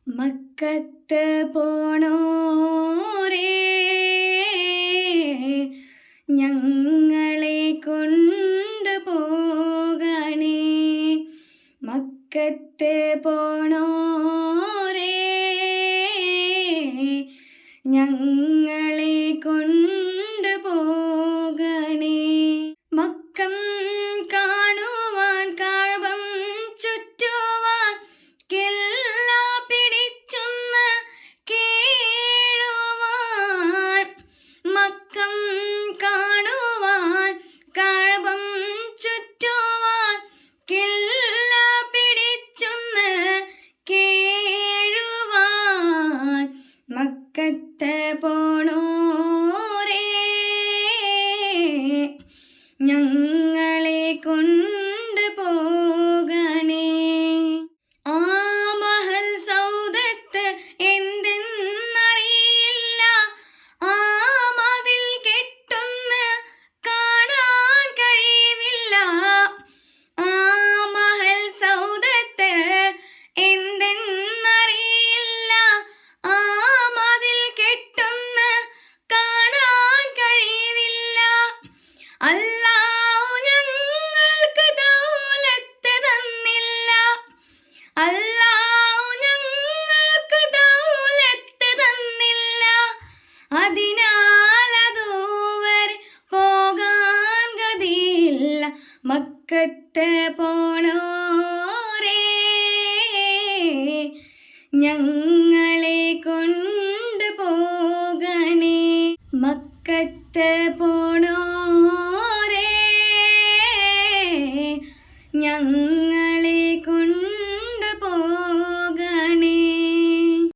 മക്കത്ത് പോണോരേ ഞങ്ങളെ കൊണ്ടു പോകണേ. മക്കത്ത് പോണോരേ ഞങ്ങളെ കൊണ്ടു പോകണേ. മക്കം കാണുവാൻ കാഴ്ബം ചുറ്റുവാൻ കില്ല പിടിച്ചൊന്ന് കേഴുവാൻ. മക്കം കാണുവാൻ കാഴ്ബം ചുറ്റുവാൻ കില്ല പിടിച്ചൊന്ന് കേഴുവാൻ. മക്കത്ത് പോണോരേ ഞങ്ങളെ കൊണ്ടു പോകണേ. ആ മഹൽ സൗദത്ത് എന്തെന്നറിയില്ല, ആ മതിൽ കെട്ടൊന്ന് കാണാൻ കഴിവില്ല. ആ മഹൽ സൗദത്ത് എന്തെന്നറിയില്ല, ആ മതിൽ കെട്ടൊന്ന് കാണാൻ കഴിവില്ല. അല്ലാഹു ഞങ്ങൾക്ക് ദൗലത്ത് തന്നില്ല, അല്ലാഹു ഞങ്ങൾക്ക് ദൗലത്ത് തന്നില്ല. അതിനാൽ അതുവരെ പോകാൻ ഗതിയില്ല. മക്കത്ത് പോണോരേ ഞങ്ങളെ കൊണ്ട്